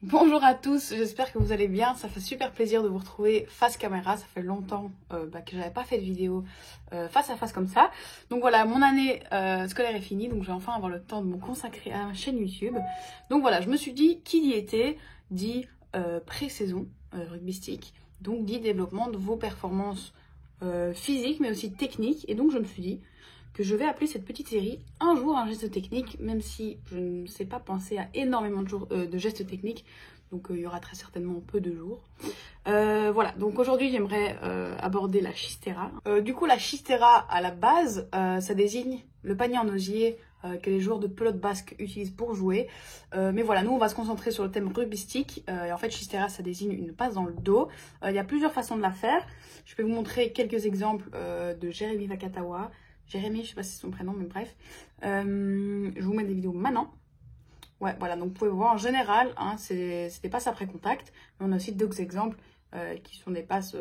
Bonjour à tous, j'espère que vous allez bien. Ça fait super plaisir de vous retrouver face caméra. Ça fait longtemps que j'avais pas fait de vidéo face à face comme ça. Donc voilà, mon année scolaire est finie, donc je vais enfin avoir le temps de me consacrer à ma chaîne YouTube. Donc voilà, je me suis dit, qui dit été dit pré-saison rugbystique, donc dit développement de vos performances physiques mais aussi techniques. Et donc je me suis dit que je vais appeler cette petite série un jour un geste technique, même si je ne sais pas penser à énormément de gestes techniques, donc il y aura très certainement peu de jours. Voilà, donc aujourd'hui j'aimerais aborder la chistera. Du coup la chistera à la base, ça désigne le panier en osier que les joueurs de pelote basque utilisent pour jouer. Mais voilà, nous on va se concentrer sur le thème rugbystique. Et en fait chistera ça désigne une passe dans le dos. Il y a plusieurs façons de la faire. Je vais vous montrer quelques exemples de Jérémy Vakatawa. Jérémy, je sais pas si c'est son prénom, mais bref. Je vous mets des vidéos maintenant. Ouais, voilà, donc vous pouvez voir en général, hein, c'est des passes après contact. Mais on a aussi d'autres exemples qui sont des passes,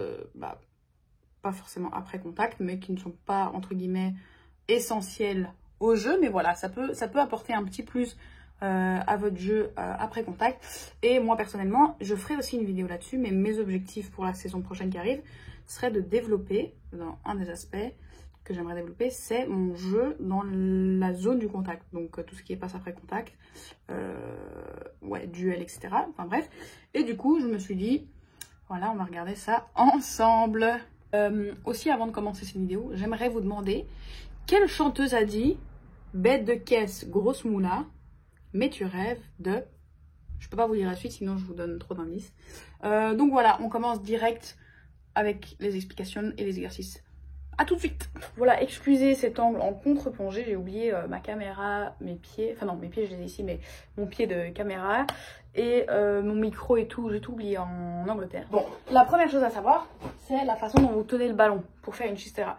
pas forcément après contact, mais qui ne sont pas, entre guillemets, essentielles au jeu. Mais voilà, ça peut apporter un petit plus à votre jeu après contact. Et moi, personnellement, je ferai aussi une vidéo là-dessus, mais mes objectifs pour la saison prochaine qui arrive seraient de développer, dans un des aspects que j'aimerais développer, c'est mon jeu dans la zone du contact. Donc tout ce qui est passe après contact, ouais, duel, etc. Enfin bref. Et du coup, je me suis dit, voilà, on va regarder ça ensemble. Aussi, avant de commencer cette vidéo, j'aimerais vous demander, quelle chanteuse a dit « Bête de caisse, grosse moula, mais tu rêves de... » Je peux pas vous dire la suite, sinon je vous donne trop d'indices. Donc voilà, on commence direct avec les explications et les exercices. A tout de suite. Voilà, excusez cet angle en contre-plongée, j'ai oublié ma caméra, mes pieds, enfin non, mes pieds je les ai ici, mais mon pied de caméra et mon micro et tout, j'ai tout oublié en Angleterre. Bon, la première chose à savoir, c'est la façon dont vous tenez le ballon pour faire une chistera.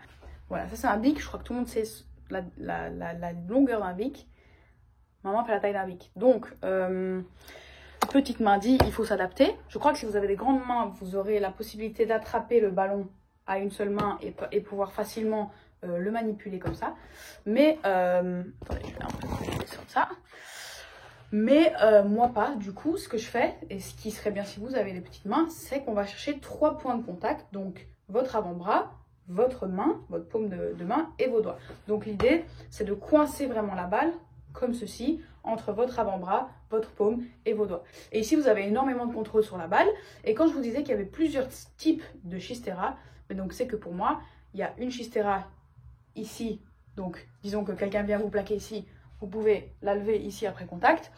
Voilà, ça c'est un bic, je crois que tout le monde sait la longueur d'un bic. Maman fait la taille d'un bic. Donc, petite main dit, il faut s'adapter. Je crois que si vous avez des grandes mains, vous aurez la possibilité d'attraper le ballon à une seule main et pouvoir facilement le manipuler comme ça. Mais, attendez, je vais un peu descendre ça. Mais moi pas, du coup, ce que je fais, et ce qui serait bien si vous avez des petites mains, c'est qu'on va chercher 3 points de contact. Donc, votre avant-bras, votre main, votre paume de main et vos doigts. Donc, l'idée, c'est de coincer vraiment la balle, comme ceci, entre votre avant-bras, votre paume et vos doigts. Et ici, vous avez énormément de contrôle sur la balle. Et quand je vous disais qu'il y avait plusieurs types de chistera, mais donc c'est que pour moi, il y a une chistera ici. Donc, disons que quelqu'un vient vous plaquer ici, vous pouvez la lever ici après contact.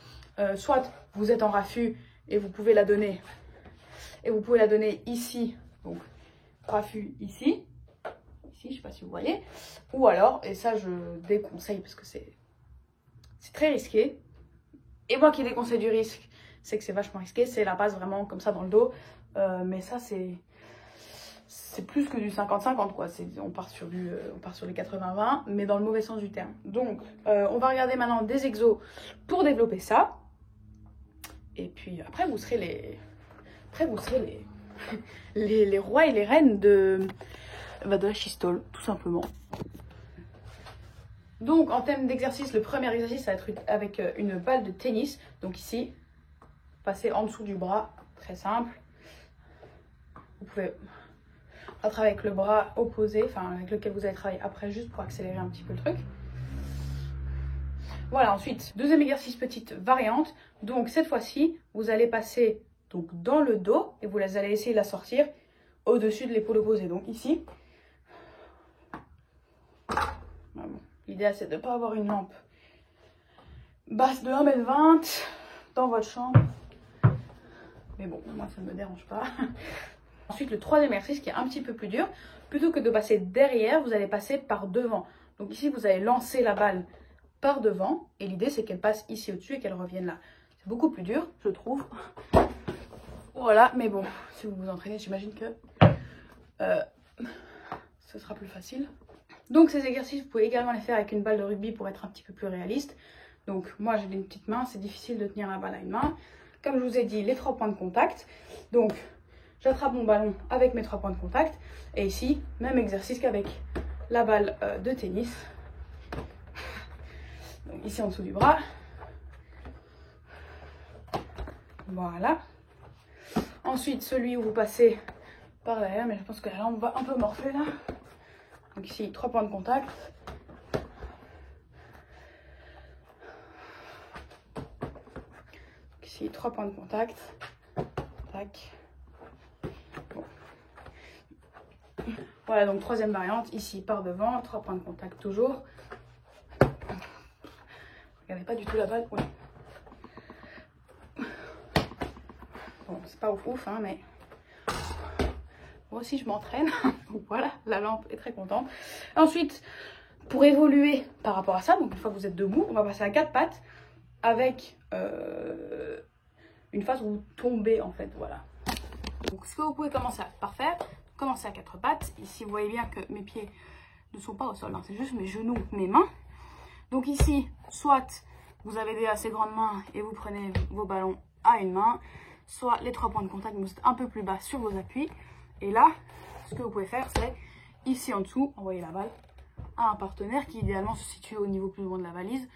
Soit vous êtes en raffut et vous pouvez la donner. Et vous pouvez la donner ici. Donc, raffut ici. Ici, je ne sais pas si vous voyez. Ou alors, et ça je déconseille parce que c'est très risqué. Et moi qui déconseille du risque, c'est que c'est vachement risqué. C'est la passe vraiment comme ça dans le dos. Mais ça, c'est plus que du 50-50 quoi, on part sur les 80-20, mais dans le mauvais sens du terme. Donc on va regarder maintenant des exos pour développer ça. Et puis après vous serez les rois et les reines de la chistole, tout simplement. Donc en termes d'exercice, le premier exercice ça va être avec une balle de tennis. Donc ici, passer en dessous du bras, très simple. Vous pouvez travailler avec le bras opposé, enfin avec lequel vous allez travailler après, juste pour accélérer un petit peu le truc. Voilà, ensuite, deuxième exercice, petite variante. Donc cette fois-ci, vous allez passer donc, dans le dos et vous allez essayer de la sortir au-dessus de l'épaule opposée. Donc ici. L'idée c'est de ne pas avoir une lampe basse de 1,20 m dans votre chambre. Mais bon, moi ça ne me dérange pas. Ensuite, le troisième exercice qui est un petit peu plus dur, plutôt que de passer derrière, vous allez passer par devant. Donc ici, vous allez lancer la balle par devant. Et l'idée, c'est qu'elle passe ici au-dessus et qu'elle revienne là. C'est beaucoup plus dur, je trouve. Voilà, mais bon, si vous vous entraînez, j'imagine que ce sera plus facile. Donc ces exercices, vous pouvez également les faire avec une balle de rugby pour être un petit peu plus réaliste. Donc moi, j'ai une petite main, c'est difficile de tenir la balle à une main. Comme je vous ai dit, les 3 points de contact. Donc, j'attrape mon ballon avec mes 3 points de contact. Et ici, même exercice qu'avec la balle de tennis. Donc ici en dessous du bras. Voilà. Ensuite, celui où vous passez par derrière, mais je pense que là on va un peu morfler là. Donc ici, 3 points de contact. Donc ici, 3 points de contact. Tac. Bon. Voilà, donc troisième variante, ici par devant, 3 points de contact toujours. Regardez pas du tout la balle. Ouais. Bon, c'est pas ouf, hein, mais moi aussi je m'entraîne. Donc voilà, la lampe est très contente. Ensuite, pour évoluer par rapport à ça, donc une fois que vous êtes debout, on va passer à 4 pattes avec une phase où vous tombez en fait, voilà. Donc ce que vous pouvez commencer par faire, commencer à 4 pattes. Ici, vous voyez bien que mes pieds ne sont pas au sol, hein, c'est juste mes genoux, mes mains. Donc ici, soit vous avez des assez grandes mains et vous prenez vos ballons à une main, soit les 3 points de contact, vous êtes un peu plus bas sur vos appuis. Et là, ce que vous pouvez faire, c'est ici en dessous, envoyer la balle à un partenaire qui idéalement se situe au niveau plus loin de la valise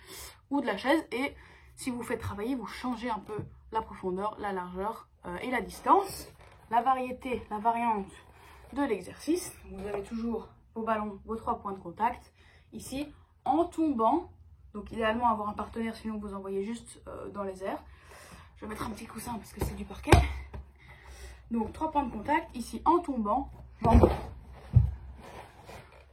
ou de la chaise. Et si vous faites travailler, vous changez un peu la profondeur, la largeur et la distance. La variété, la variante de l'exercice. Vous avez toujours vos ballons, vos 3 points de contact. Ici, en tombant, donc idéalement avoir un partenaire, sinon vous envoyez juste dans les airs. Je vais mettre un petit coussin parce que c'est du parquet. Donc 3 points de contact, ici en tombant, j'envoie.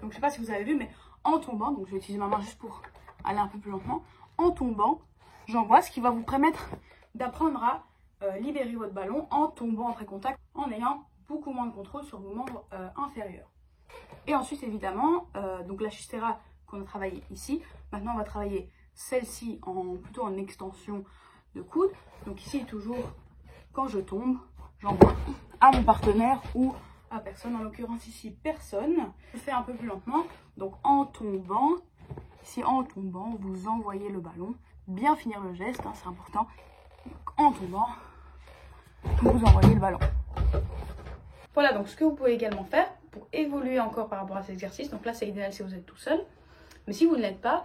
Donc je sais pas si vous avez vu, mais en tombant, donc je vais utiliser ma main juste pour aller un peu plus lentement. En tombant, j'envoie, ce qui va vous permettre d'apprendre à libérer votre ballon en tombant après contact, en ayant beaucoup moins de contrôle sur vos membres inférieurs. Et ensuite évidemment, donc la chistera qu'on a travaillé ici, maintenant on va travailler celle-ci plutôt en extension de coude. Donc ici toujours, quand je tombe, j'envoie à mon partenaire ou à personne, en l'occurrence ici personne. Je fais un peu plus lentement, donc en tombant, ici en tombant, vous envoyez le ballon, bien finir le geste, hein, c'est important. Donc, en tombant, vous envoyez le ballon. Voilà donc ce que vous pouvez également faire pour évoluer encore par rapport à cet exercice. Donc là c'est idéal si vous êtes tout seul, mais si vous ne l'êtes pas,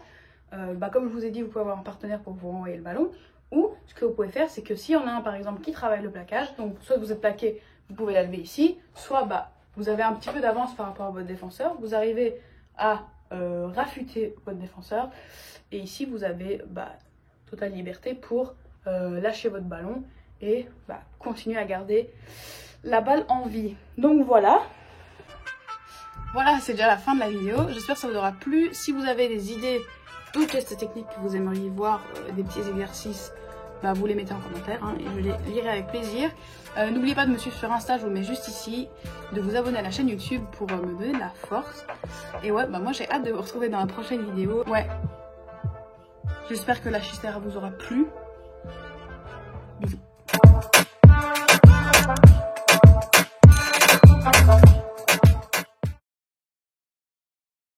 comme je vous ai dit, vous pouvez avoir un partenaire pour vous envoyer le ballon. Ou ce que vous pouvez faire, c'est que si on a un par exemple qui travaille le plaquage, donc soit vous êtes plaqué, vous pouvez la lever ici, soit vous avez un petit peu d'avance par rapport à votre défenseur, vous arrivez à rafuter votre défenseur, et ici vous avez totale liberté pour lâcher votre ballon et continuer à garder la balle en vie. Donc voilà. Voilà, c'est déjà la fin de la vidéo. J'espère que ça vous aura plu. Si vous avez des idées ou tests techniques que vous aimeriez voir, des petits exercices, vous les mettez en commentaire hein, et je les lirai avec plaisir. N'oubliez pas de me suivre sur Insta, je vous le mets juste ici, de vous abonner à la chaîne YouTube pour me donner de la force. Et ouais, moi j'ai hâte de vous retrouver dans la prochaine vidéo. Ouais, j'espère que la chistera vous aura plu. Bisous.